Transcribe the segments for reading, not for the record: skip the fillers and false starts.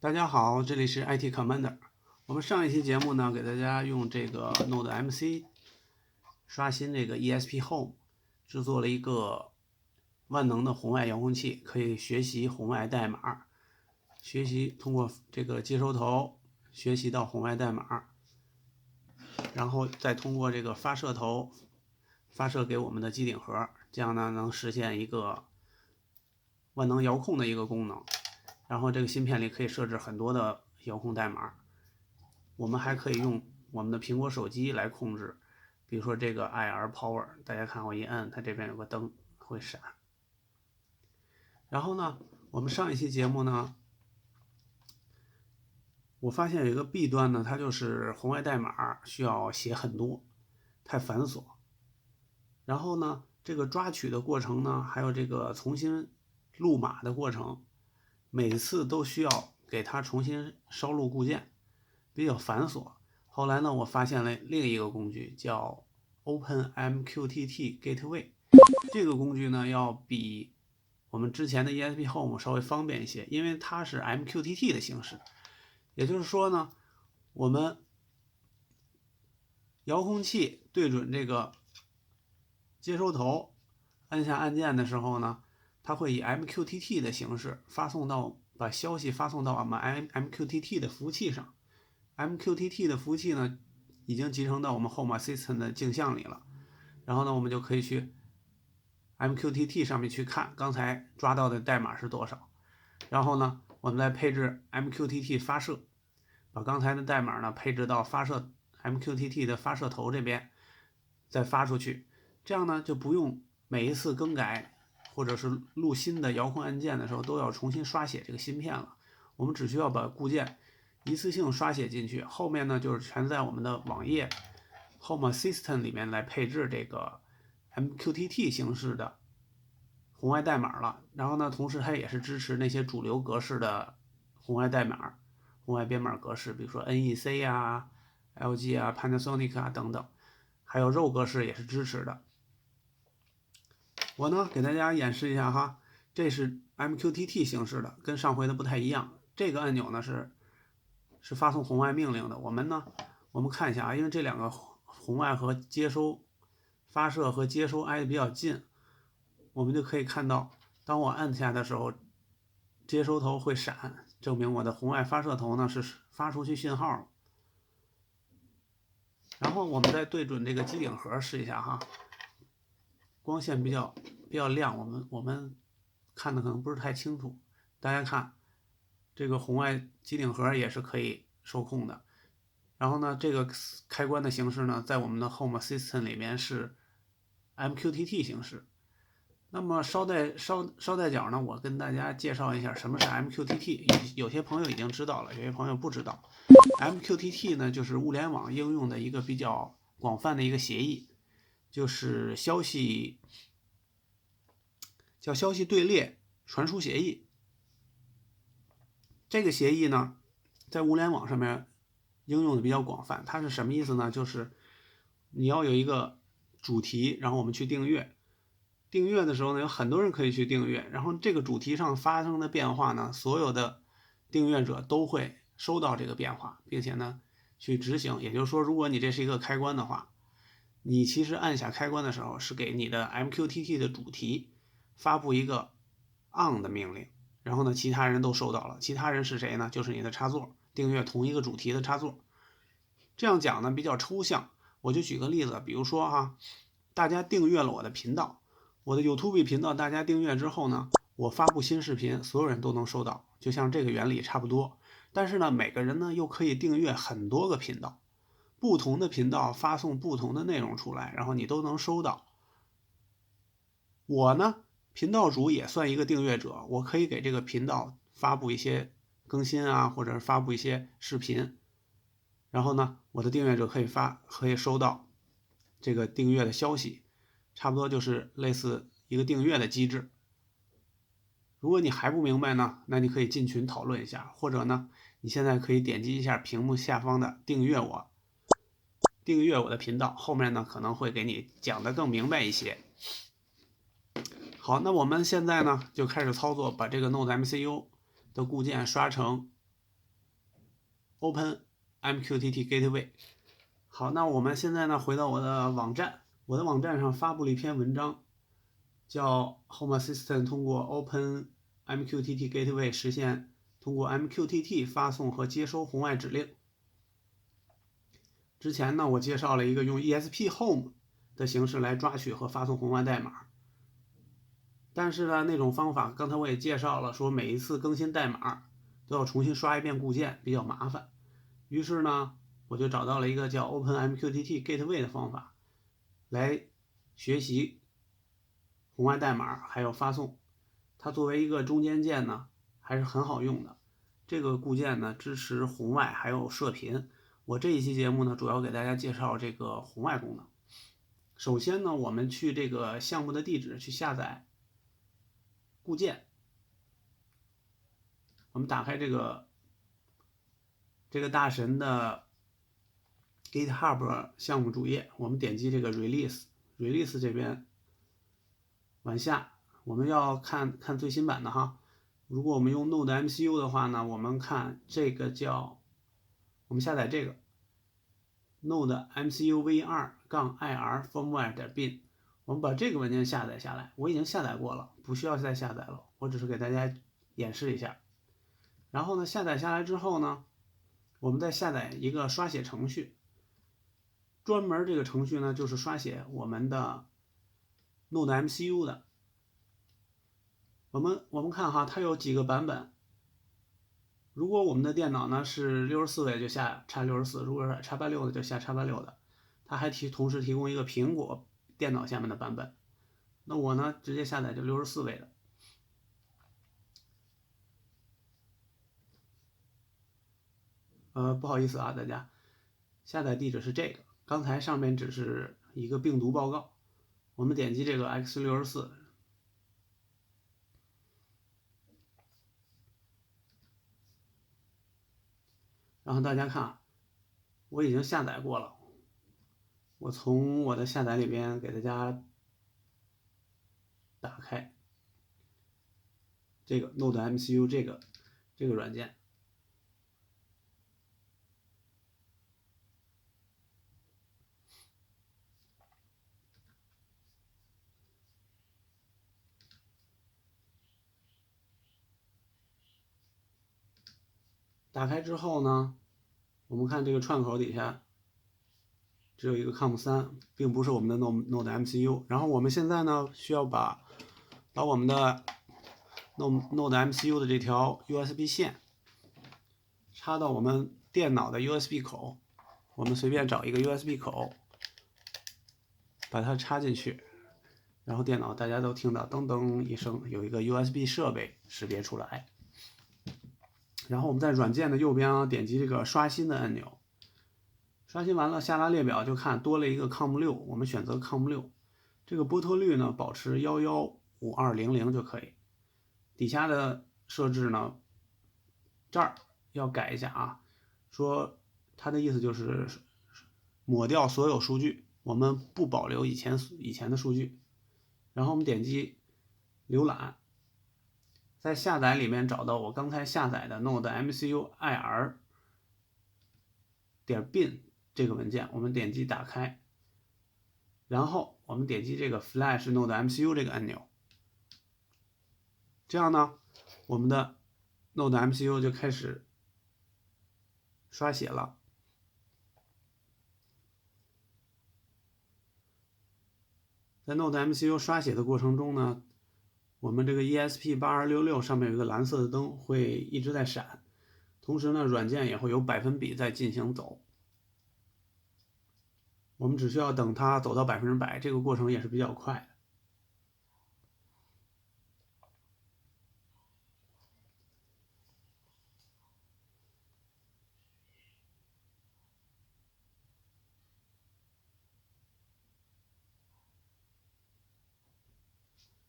大家好，这里是 IT Commander。我们上一期节目呢，给大家用这个 Node MC 刷新这个 ESP Home，制作了一个万能的红外遥控器，可以学习红外代码，通过这个接收头学习到红外代码，然后再通过这个发射头发射给我们的机顶盒，这样呢能实现一个万能遥控的一个功能。然后这个芯片里可以设置很多的遥控代码，我们还可以用我们的苹果手机来控制，比如说这个 IR Power， 大家看我一摁，它这边有个灯会闪。然后呢，我们上一期节目呢，我发现有一个弊端呢，它就是红外代码需要写很多，太繁琐。然后呢，这个抓取的过程呢，还有这个重新录码的过程，每次都需要给它重新烧录固件，比较繁琐。后来呢，我发现了另一个工具叫 OpenMQTT Gateway， 这个工具呢要比我们之前的 ESP Home 稍微方便一些，因为它是 MQTT 的形式。也就是说呢，我们遥控器对准这个接收头，按下按键的时候呢，它会以 MQTT 的形式把消息发送到我们 MQTT 的服务器上。MQTT 的服务器呢，已经集成到我们 Home Assistant 的镜像里了。然后呢，我们就可以去 MQTT 上面去看刚才抓到的代码是多少。然后呢，我们再配置 MQTT 发射，把刚才的代码呢配置到MQTT 的发射头这边，再发出去。这样呢就不用每一次更改或者是录新的遥控按键的时候都要重新刷写这个芯片了。我们只需要把固件一次性刷写进去，后面呢就是全在我们的网页 Home Assistant 里面来配置这个 MQTT 形式的红外代码了。然后呢，同时它也是支持那些主流格式的红外代码、红外编码格式，比如说 NEC 啊、LG 啊、Panasonic 啊等等，还有 RAW 格式也是支持的。我呢给大家演示一下哈，这是 MQTT 形式的，跟上回的不太一样。这个按钮呢是发送红外命令的。我们看一下啊，因为这两个红外和发射和接收挨得比较近，我们就可以看到，当我按下的时候，接收头会闪，证明我的红外发射头呢是发出去信号。然后我们再对准这个机顶盒试一下哈，光线比较亮，我们看的可能不是太清楚。大家看，这个红外机顶盒也是可以受控的。然后呢，这个开关的形式呢，在我们的 Home Assistant 里面是 MQTT 形式。那么捎带脚呢，我跟大家介绍一下什么是 MQTT。有些朋友已经知道了，有些朋友不知道。MQTT 呢，就是物联网应用的一个比较广泛的一个协议，就是消息队列传输协议。这个协议呢，在物联网上面应用的比较广泛。它是什么意思呢？就是你要有一个主题，然后我们去订阅。订阅的时候呢，有很多人可以去订阅，然后这个主题上发生的变化呢，所有的订阅者都会收到这个变化，并且呢去执行。也就是说，如果你这是一个开关的话，你其实按下开关的时候是给你的 MQTT 的主题发布一个 on 的命令，然后呢其他人都收到了。其他人是谁呢？就是你的插座，订阅同一个主题的插座。这样讲呢比较抽象，我就举个例子，比如说哈，大家订阅了我的频道，我的 YouTube 频道大家订阅之后呢，我发布新视频，所有人都能收到，就像这个原理差不多。但是呢，每个人呢又可以订阅很多个频道，不同的频道发送不同的内容出来，然后你都能收到。我呢，频道主也算一个订阅者，我可以给这个频道发布一些更新啊，或者发布一些视频，然后呢，我的订阅者可以收到这个订阅的消息，差不多就是类似一个订阅的机制。如果你还不明白呢，那你可以进群讨论一下，或者呢，你现在可以点击一下屏幕下方的订阅我的频道，后面呢可能会给你讲得更明白一些。好，那我们现在呢就开始操作，把这个 Node MCU 的固件刷成 Open MQTT Gateway。好，那我们现在呢回到我的网站，我的网站上发布了一篇文章，叫 Home Assistant 通过 Open MQTT Gateway 实现通过 MQTT 发送和接收红外指令。之前呢，我介绍了一个用 ESP Home 的形式来抓取和发送红外代码，但是呢，那种方法刚才我也介绍了，说每一次更新代码都要重新刷一遍固件，比较麻烦。于是呢，我就找到了一个叫 Open MQTT Gateway 的方法，来学习红外代码还有发送。它作为一个中间件呢，还是很好用的。这个固件呢，支持红外还有射频。我这一期节目呢，主要给大家介绍这个红外功能。首先呢，我们去这个项目的地址去下载固件。我们打开这个大神的 GitHub 项目主页，我们点击这个 Release 这边往下，我们要看最新版的哈。如果我们用 Node MCU 的话呢，我们看这个我们下载这个 Node MCU v2-ir firmware.bin， 我们把这个文件下载下来。我已经下载过了，不需要再下载了，我只是给大家演示一下。然后呢，下载下来之后呢，我们再下载一个刷写程序，专门这个程序呢就是刷写我们的 Node MCU 的。我们看哈，它有几个版本。如果我们的电脑呢是64位就下 x64， 如果是 x86 的就下 x86 的。它还同时提供一个苹果电脑下面的版本。那我呢直接下载就64位的。不好意思啊，大家，下载地址是这个，刚才上面只是一个病毒报告。我们点击这个 x64， 然后大家看，我已经下载过了。我从我的下载里边给大家打开这个 Node MCU 这个软件。打开之后呢，我们看这个串口底下只有一个 COM3， 并不是我们的 Node MCU。然后我们现在呢需要把我们的 Node MCU 的这条 USB 线插到我们电脑的 USB 口。我们随便找一个 USB 口，把它插进去，然后电脑大家都听到噔噔一声，有一个 USB 设备识别出来。然后我们在软件的右边点击这个刷新的按钮，刷新完了下拉列表就看多了一个 COM6， 我们选择 COM6， 这个波特率呢保持115200就可以。底下的设置呢，这儿要改一下啊，说它的意思就是抹掉所有数据，我们不保留以前的数据。然后我们点击浏览，在下载里面找到我刚才下载的 Node MCU ir.bin 这个文件，我们点击打开，然后我们点击这个 Flash Node MCU 这个按钮，这样呢，我们的 Node MCU 就开始刷写了。在 Node MCU 刷写的过程中呢，我们这个 ESP8266 上面有一个蓝色的灯会一直在闪，同时呢，软件也会有100%在进行走。我们只需要等它走到100%，这个过程也是比较快的。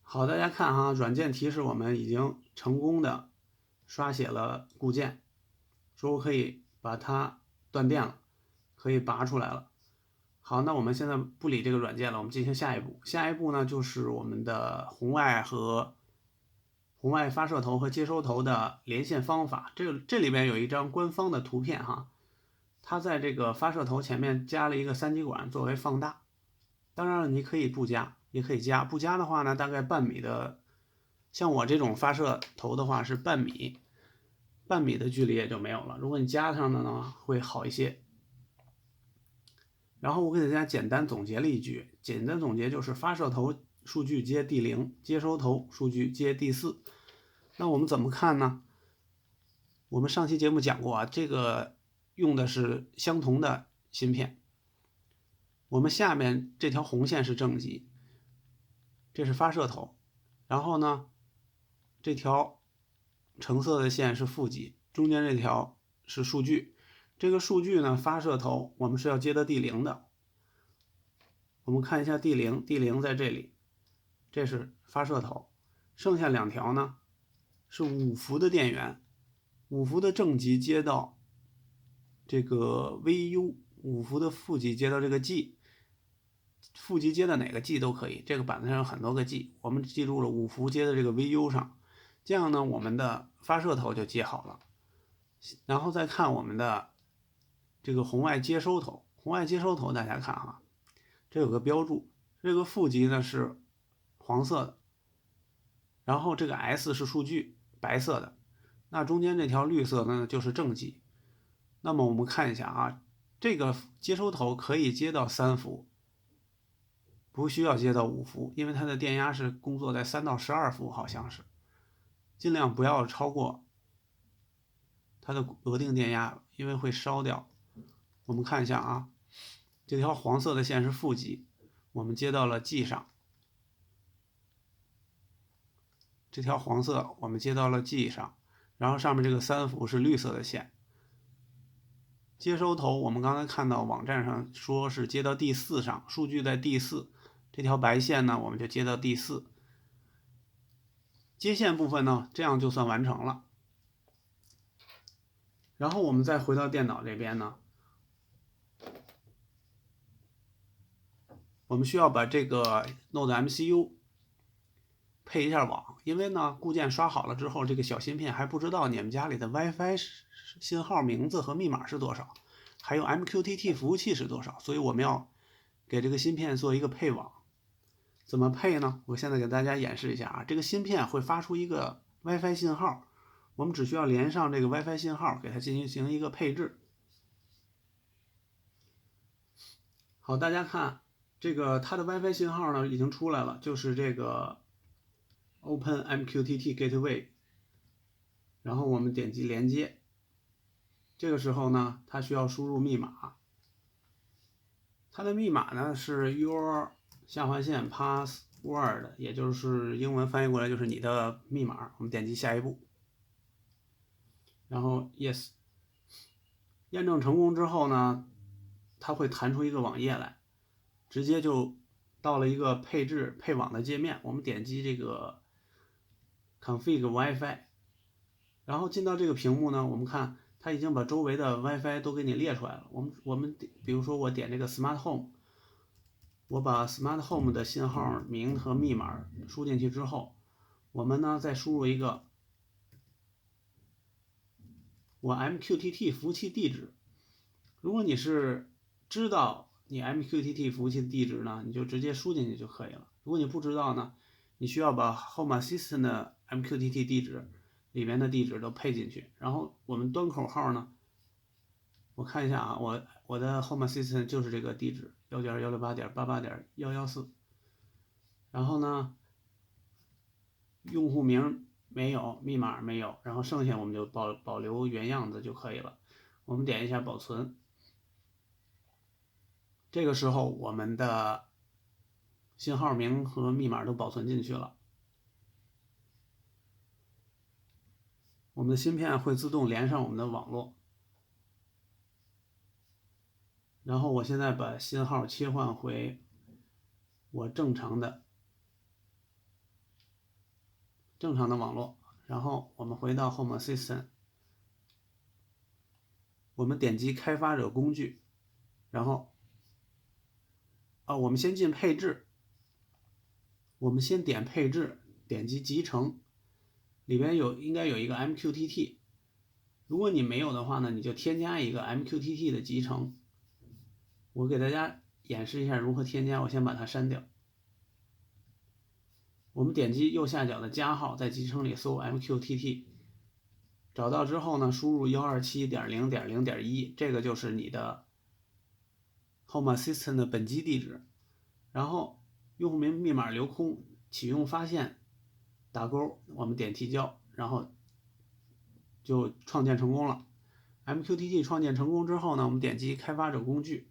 好，大家看哈，软件提示我们已经成功的刷写了固件，说我可以把它断电了，可以拔出来了。好，那我们现在不理这个软件了，我们进行下一步。下一步呢，就是我们的红外红外发射头和接收头的连线方法。这里边有一张官方的图片哈，它在这个发射头前面加了一个3极管作为放大。当然了，你可以不加，也可以加。不加的话呢，大概半米的，像我这种发射头的话是半米的距离也就没有了。如果你加上的呢，会好一些。然后我给大家简单总结了一句，简单总结就是发射头数据接D0，接收头数据接D4。那我们怎么看呢？我们上期节目讲过啊，这个用的是相同的芯片。我们下面这条红线是正极，这是发射头，然后呢，这条橙色的线是负极，中间这条是数据。这个数据呢，发射头我们是要接到D0的。我们看一下D0在这里，这是发射头，剩下2条呢是5伏的电源，5伏的正极接到这个 VU，5伏的负极接到这个 G。负极接的哪个 G 都可以，这个板子上有很多个 G， 我们记住了5伏接的这个 VU 上，这样呢，我们的发射头就接好了。然后再看我们的这个红外接收头，红外接收头大家看哈，这有个标注，这个负极呢是黄色的，然后这个 S 是数据，白色的，那中间这条绿色的呢就是正极。那么我们看一下啊，这个接收头可以接到3伏。不需要接到5伏，因为它的电压是工作在3到12伏，好像是，尽量不要超过它的额定电压，因为会烧掉。我们看一下啊，这条黄色的线是负极，我们接到了 G 上，这条黄色我们接到了 G 上，然后上面这个3伏是绿色的线。接收头我们刚才看到网站上说是接到D4上，数据在D4。这条白线呢，我们就接到D4。接线部分呢，这样就算完成了。然后我们再回到电脑这边呢，我们需要把这个 Node MCU 配一下网，因为呢，固件刷好了之后，这个小芯片还不知道你们家里的 WiFi 信号名字和密码是多少，还有 MQTT 服务器是多少，所以我们要给这个芯片做一个配网。怎么配呢？我现在给大家演示一下啊，这个芯片会发出一个 WiFi 信号，我们只需要连上这个 WiFi 信号，给它进行一个配置。好，大家看这个它的 WiFi 信号呢已经出来了，就是这个 Open MQTT Gateway， 然后我们点击连接。这个时候呢，它需要输入密码，它的密码呢是 your 下划线 password， 也就是英文翻译过来就是你的密码。我们点击下一步，然后 yes， 验证成功之后呢，它会弹出一个网页来，直接就到了一个配置配网的界面。我们点击这个 config WiFi， 然后进到这个屏幕呢，我们看它已经把周围的 WiFi 都给你列出来了。我们比如说我点这个 Smart Home。我把 Smart Home 的信号名和密码输进去之后，我们呢再输入一个我 MQTT 服务器地址。如果你是知道你 MQTT 服务器的地址呢，你就直接输进去就可以了。如果你不知道呢，你需要把 Home Assistant 的 MQTT 地址里面的地址都配进去。然后我们端口号呢，我看一下啊，我的 Home Assistant 就是这个地址1.168.88.114，然后呢，用户名没有，密码没有，然后剩下我们就保留原样子就可以了。我们点一下保存，这个时候我们的信号名和密码都保存进去了，我们的芯片会自动连上我们的网络。然后我现在把信号切换回我正常的网络，然后我们回到 Home Assistant， 我们点击开发者工具，然后我们先进配置，我们先点配置，点击集成，里边应该有一个 MQTT， 如果你没有的话呢，你就添加一个 MQTT 的集成。我给大家演示一下如何添加，我先把它删掉。我们点击右下角的加号，在集成里搜 MQTT， 找到之后呢，输入 127.0.0.1， 这个就是你的 Home Assistant 的本机地址。然后用户名密码留空，启用发现，打勾，我们点提交，然后就创建成功了。MQTT 创建成功之后呢，我们点击开发者工具，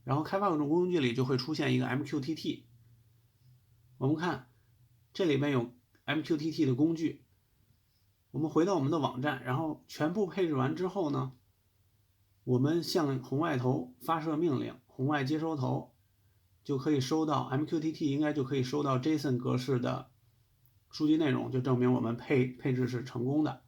然后开发者工具里就会出现一个 MQTT。我们看这里面有 MQTT 的工具，我们回到我们的网站，然后全部配置完之后呢，我们向红外头发射命令，红外接收头就可以收到 MQTT， 应该就可以收到 JSON 格式的数据内容，就证明我们配置是成功的。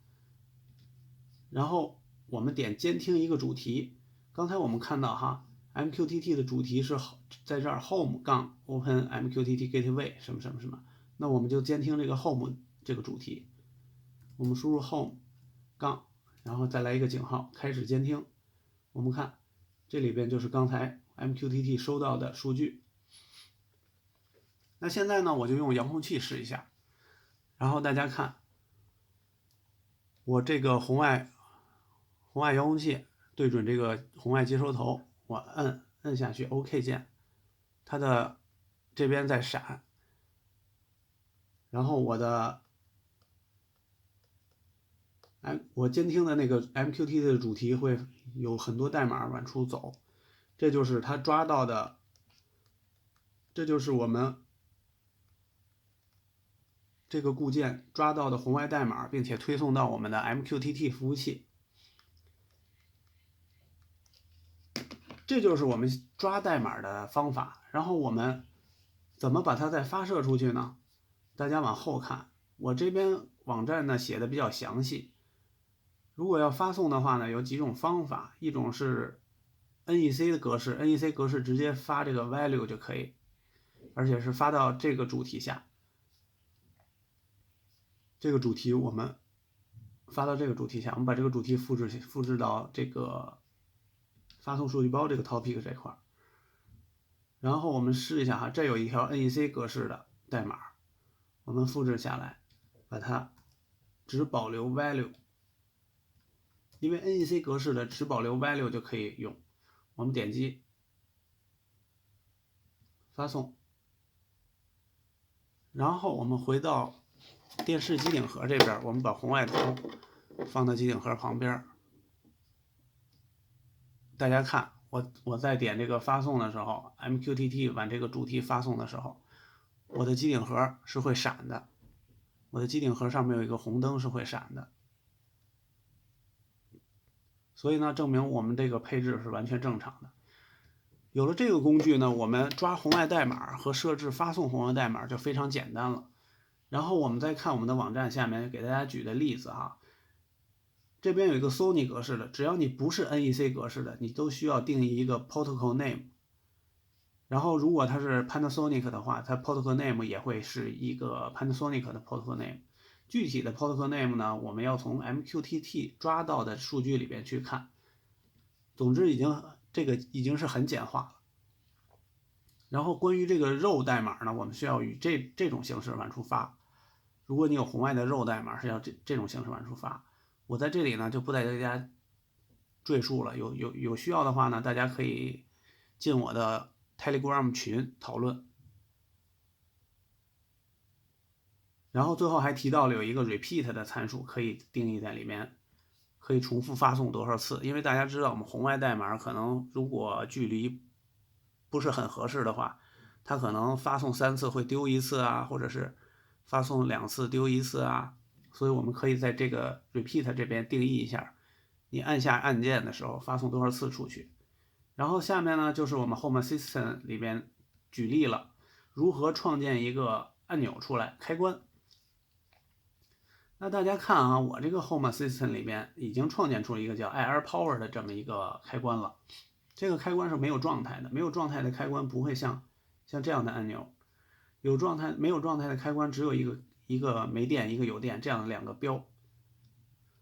然后我们点监听一个主题，刚才我们看到哈 MQTT 的主题是在这儿 home 杠 open MQTT gateway 什么什么什么，那我们就监听这个 home 这个主题，我们输入 home 杠，然后再来一个井号，开始监听。我们看这里边就是刚才 MQTT 收到的数据。那现在呢，我就用遥控器试一下，然后大家看我这个红外遥控器对准这个红外接收头，我摁下去 OK 键，它的这边在闪，然后我监听的那个 MQTT 的主题会有很多代码往出走，这就是它抓到的，这就是我们这个固件抓到的红外代码，并且推送到我们的 MQTT 服务器。这就是我们抓代码的方法。然后我们怎么把它再发射出去呢？大家往后看，我这边网站呢写的比较详细。如果要发送的话呢，有几种方法，一种是 NEC 的格式 ，NEC 格式直接发这个 value 就可以，而且是发到这个主题下。这个主题我们发到这个主题下，我们把这个主题复制到这个发送数据包这个 topic 这块，然后我们试一下哈，这有一条 NEC 格式的代码，我们复制下来，把它只保留 value， 因为 NEC 格式的只保留 value 就可以用。我们点击发送，然后我们回到电视机顶盒这边，我们把红外头放到机顶盒旁边。大家看，我在点这个发送的时候 ，MQTT 往这个主题发送的时候，我的机顶盒是会闪的，我的机顶盒上面有一个红灯是会闪的，所以呢，证明我们这个配置是完全正常的。有了这个工具呢，我们抓红外代码和设置发送红外代码就非常简单了。然后我们再看我们的网站下面给大家举的例子哈，这边有一个 Sony 格式的，只要你不是 NEC 格式的，你都需要定义一个 protocol name。然后如果它是 Panasonic 的话，它 protocol name 也会是一个 Panasonic 的 protocol name。具体的 protocol name 呢，我们要从 MQTT 抓到的数据里边去看。总之这个已经是很简化了。然后关于这个 row 代码呢，我们需要以这种形式往出发。如果你有红外的 row 代码，是要这种形式往出发。我在这里呢就不带大家赘述了，有需要的话呢，大家可以进我的 Telegram 群讨论。然后最后还提到了有一个 repeat 的参数可以定义在里面，可以重复发送多少次。因为大家知道我们红外代码可能如果距离不是很合适的话，它可能发送3次会丢1次啊，或者是发送2次丢1次啊。所以我们可以在这个 repeat 这边定义一下，你按下按键的时候发送多少次出去。然后下面呢就是我们 Home Assistant 里边举例了如何创建一个按钮出来开关。那大家看啊，我这个 Home Assistant 里面已经创建出了一个叫 Air Power 的这么一个开关了。这个开关是没有状态的，没有状态的开关不会像这样的按钮。没有状态的开关只有一个没电一个有电这样的2个标。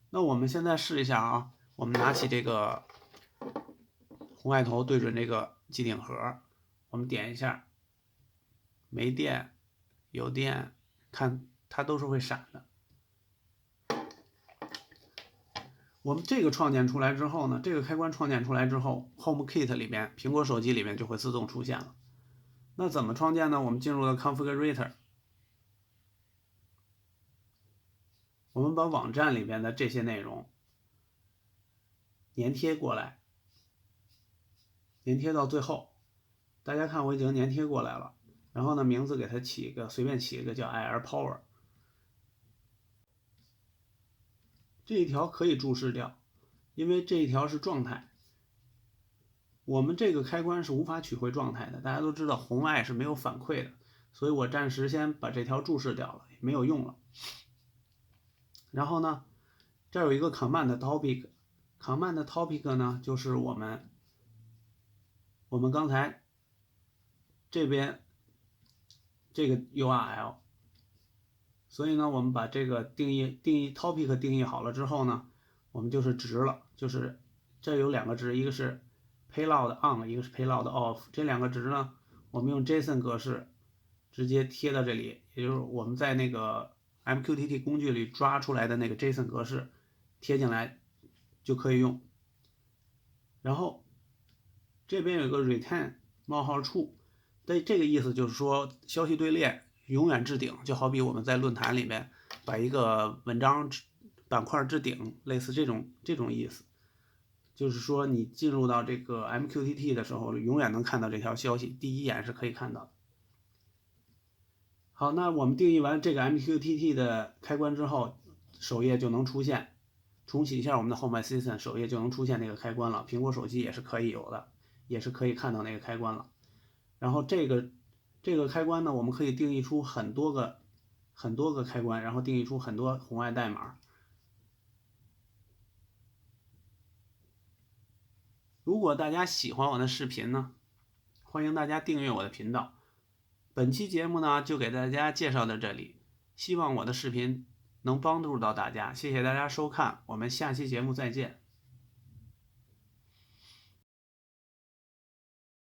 那我们现在试一下啊，我们拿起这个红外头对准这个机顶盒，我们点一下，没电有电，看它都是会闪的。我们这个创建出来之后呢，这个开关创建出来之后 ，HomeKit 里面苹果手机里面就会自动出现了。那怎么创建呢？我们进入了 Configurator， 我们把网站里边的这些内容粘贴过来，粘贴到最后。大家看我已经粘贴过来了，然后呢，名字给它起一个，随便起一个叫 AirPower。这一条可以注释掉，因为这一条是状态。我们这个开关是无法取回状态的，大家都知道红外是没有反馈的，所以我暂时先把这条注释掉了，也没有用了。然后呢，这有一个 Command Topic，Command Topic 呢就是我们刚才这边这个 URL， 所以呢，我们把这个定义 Topic 定义好了之后呢，我们就是值了，就是这有2个值，一个是 Payload On， 一个是 Payload Off， 这2个值呢，我们用 JSON 格式直接贴到这里，也就是我们在那个 MQTT 工具里抓出来的那个 JSON 格式贴进来就可以用。然后这边有个 Retain :true， 这个意思就是说消息队列永远置顶，就好比我们在论坛里面把一个文章板块置顶，类似这种意思。就是说你进入到这个 MQTT 的时候，永远能看到这条消息，第一眼是可以看到的。好，那我们定义完这个 MQTT 的开关之后，首页就能出现。重启一下我们的 Home Assistant， 首页就能出现那个开关了。苹果手机也是可以有的，也是可以看到那个开关了。然后这个开关呢，我们可以定义出很多个开关，然后定义出很多红外代码。如果大家喜欢我的视频呢，欢迎大家订阅我的频道。本期节目呢，就给大家介绍到这里，希望我的视频能帮助到大家，谢谢大家收看，我们下期节目再见。